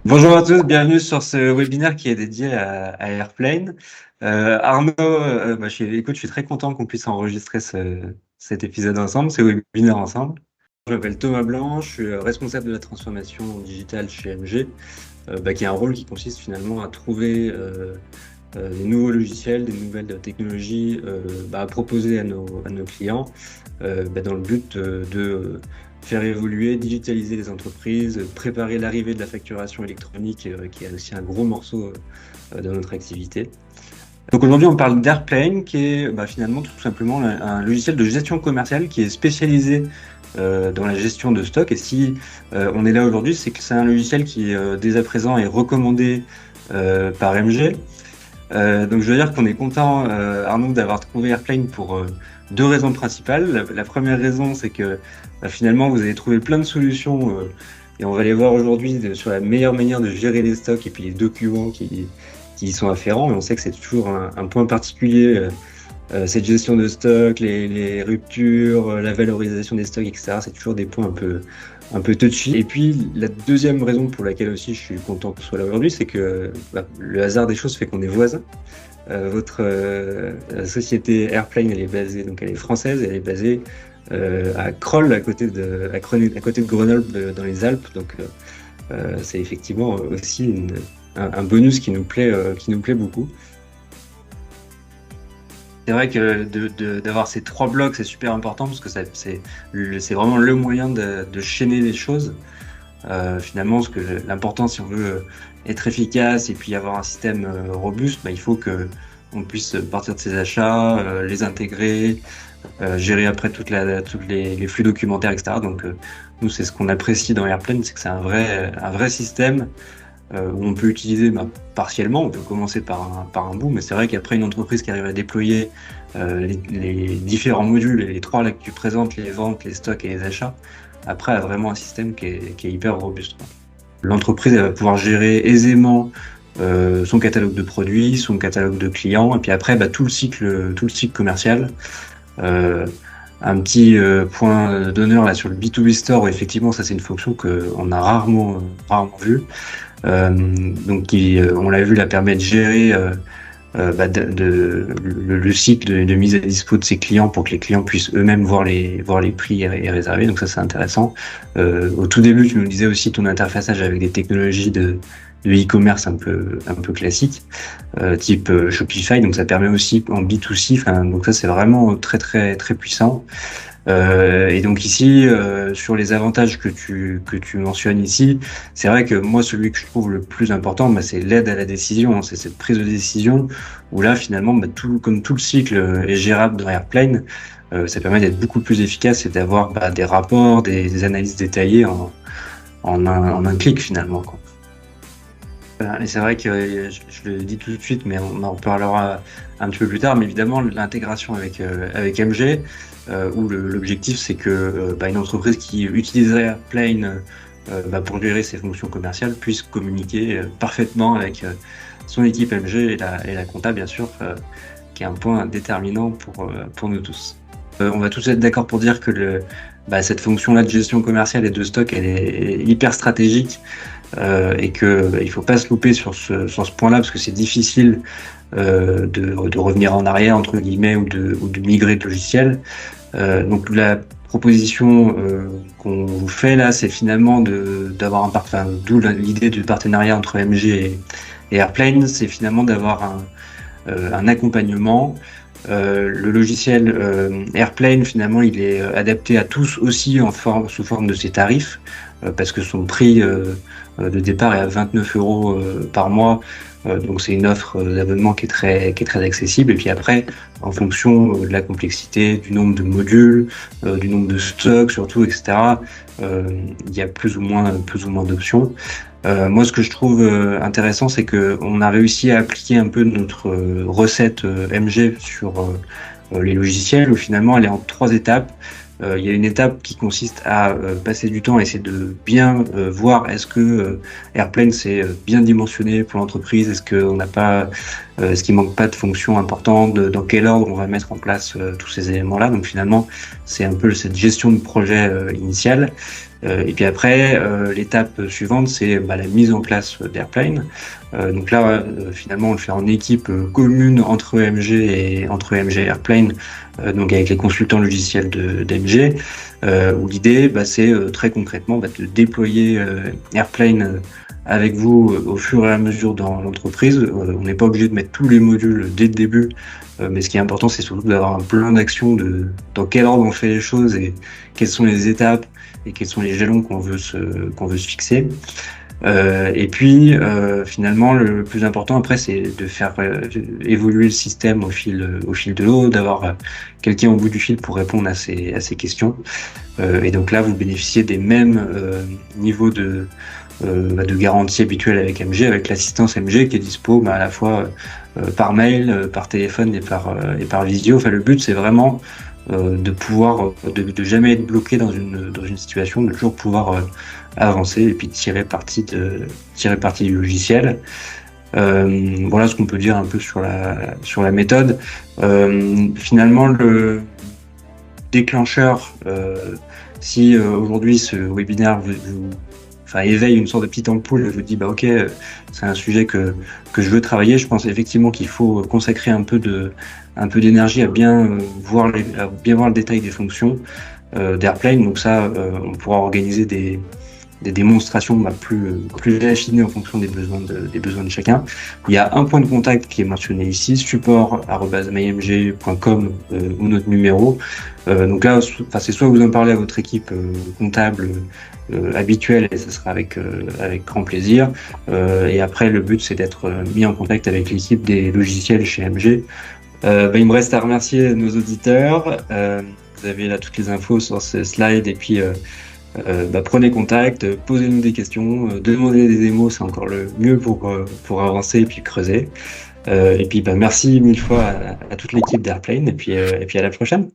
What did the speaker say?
Bonjour à tous, bienvenue sur ce webinaire qui est dédié à Airplane. Arnaud, écoute, je suis très content qu'on puisse enregistrer cet épisode ensemble, ce webinaire ensemble. Je m'appelle Thomas Blanc, je suis responsable de la transformation digitale chez MG, qui est un rôle qui consiste finalement à trouver des nouveaux logiciels, des nouvelles technologies à proposer à nos clients dans le but de faire évoluer, digitaliser les entreprises, préparer l'arrivée de la facturation électronique qui est aussi un gros morceau de notre activité. Donc aujourd'hui on parle d'Airplane qui est finalement tout simplement un logiciel de gestion commerciale qui est spécialisé dans la gestion de stock. Et si on est là aujourd'hui, c'est que c'est un logiciel qui dès à présent est recommandé par MG. Donc je veux dire qu'on est content, Arnaud, d'avoir trouvé Airplane pour deux raisons principales. La première raison, c'est que finalement, vous avez trouvé plein de solutions et on va les voir aujourd'hui sur la meilleure manière de gérer les stocks et puis les documents qui y sont afférents. Et on sait que c'est toujours un point particulier, cette gestion de stock, les ruptures, la valorisation des stocks, etc. C'est toujours des points un peu touchy. Et puis, la deuxième raison pour laquelle aussi je suis content qu'on soit là aujourd'hui, c'est que le hasard des choses fait qu'on est voisins. Votre société Airplane, elle est française, elle est basée à Kroll, à côté de Grenoble, dans les Alpes. Donc, c'est effectivement aussi un bonus qui nous plaît beaucoup. C'est vrai que d'avoir ces trois blocs, c'est super important parce que c'est vraiment le moyen de chaîner les choses. Finalement, l'important, si on veut être efficace et puis avoir un système robuste, il faut que on puisse partir de ses achats, les intégrer, gérer après tous les flux documentaires, etc. Donc, nous, c'est ce qu'on apprécie dans Airplane, c'est que c'est un vrai système où on peut utiliser partiellement. On peut commencer par un bout, mais c'est vrai qu'après une entreprise qui arrive à déployer les différents modules, les trois là que tu présentes, les ventes, les stocks et les achats, après, elle a vraiment un système qui est hyper robuste. L'entreprise, elle va pouvoir gérer aisément son catalogue de produits, son catalogue de clients, et puis après, tout le cycle commercial. Un petit point d'honneur là sur le B2B Store, où effectivement, ça c'est une fonction qu'on a rarement vue. Donc, on l'a vu, la permet de gérer le cycle de mise à dispo de ses clients pour que les clients puissent eux-mêmes voir les prix et réserver. Donc ça, c'est intéressant. Au tout début, tu nous disais aussi ton interfaçage avec des technologies de e-commerce un peu classiques, type Shopify. Donc ça permet aussi en B2C. Donc ça, c'est vraiment très très très puissant. Et donc ici, sur les avantages que tu mentionnes ici, c'est vrai que moi, celui que je trouve le plus important, c'est l'aide à la décision. C'est cette prise de décision où là, finalement, comme tout le cycle est gérable dans Airplane, ça permet d'être beaucoup plus efficace et d'avoir des rapports, des analyses détaillées en un clic finalement, quoi. Et c'est vrai que je le dis tout de suite, mais on en reparlera un petit peu plus tard. Mais évidemment, l'intégration avec MG, où l'objectif c'est que une entreprise qui utiliserait Airplane pour gérer ses fonctions commerciales puisse communiquer parfaitement avec son équipe MG et la compta, bien sûr, qui est un point déterminant pour nous tous. On va tous être d'accord pour dire que cette fonction-là de gestion commerciale et de stock, elle est hyper stratégique. Et que il faut pas se louper sur ce point-là parce que c'est difficile de revenir en arrière entre guillemets ou de migrer de logiciel. Donc la proposition qu'on vous fait là, c'est finalement d'avoir d'où l'idée du partenariat entre MG et Airplane, c'est finalement d'avoir un accompagnement. Le logiciel Airplane, finalement, il est adapté à tous aussi sous forme de ses tarifs, parce que son prix de départ est à 29 € par mois. Donc c'est une offre d'abonnement qui est très accessible. Et puis après, en fonction de la complexité, du nombre de modules, du nombre de stocks surtout, etc., il y a plus ou moins d'options. Moi, ce que je trouve intéressant, c'est que on a réussi à appliquer un peu notre recette MG sur les logiciels, où finalement, elle est en 3 étapes. Il y a une étape qui consiste à passer du temps à essayer de bien voir est-ce que Airplane c'est bien dimensionné pour l'entreprise, est-ce qu'on n'a pas est-ce qu'il manque pas de fonctions importantes, dans quel ordre on va mettre en place tous ces éléments-là. Donc finalement, c'est un peu cette gestion de projet initiale. Et puis après, l'étape suivante, c'est la mise en place d'Airplane. Donc là, finalement, on le fait en équipe commune entre EMG et Airplane, donc avec les consultants logiciels d'EMG, où l'idée, c'est très concrètement de déployer Airplane avec vous au fur et à mesure dans l'entreprise. On n'est pas obligé de mettre tous les modules dès le début, mais ce qui est important, c'est surtout d'avoir un plan d'action dans quel ordre on fait les choses et quelles sont les étapes et quels sont les jalons qu'on veut se fixer. Et puis finalement, le plus important après, c'est de faire évoluer le système au fil de l'eau, d'avoir quelqu'un au bout du fil pour répondre à ces questions. Et donc là, vous bénéficiez des mêmes niveaux de garantie habituelle avec MG, avec l'assistance MG qui est dispo à la fois par mail, par téléphone et par visio. Enfin, le but, c'est vraiment de pouvoir de jamais être bloqué dans une situation, de toujours pouvoir avancer et puis tirer parti du logiciel. Voilà ce qu'on peut dire un peu sur la méthode. Finalement, le déclencheur, si aujourd'hui ce webinaire éveille une sorte de petite ampoule, je vous dis ok, c'est un sujet que je veux travailler. Je pense effectivement qu'il faut consacrer un peu d'énergie à bien voir le détail des fonctions d'Airplane. Donc ça, on pourra organiser des démonstrations plus affinées en fonction des besoins de chacun. Il y a un point de contact qui est mentionné ici, support@mymg.com ou notre numéro. Donc là, c'est soit vous en parlez à votre équipe comptable habituelle et ça sera avec grand plaisir. Et après, le but c'est d'être mis en contact avec l'équipe des logiciels chez MG. Il me reste à remercier nos auditeurs. Vous avez là toutes les infos sur ce slide et puis prenez contact, posez-nous des questions, demandez des démos, c'est encore le mieux pour avancer et puis creuser. Et puis merci mille fois à toute l'équipe d'Airplane et puis à la prochaine.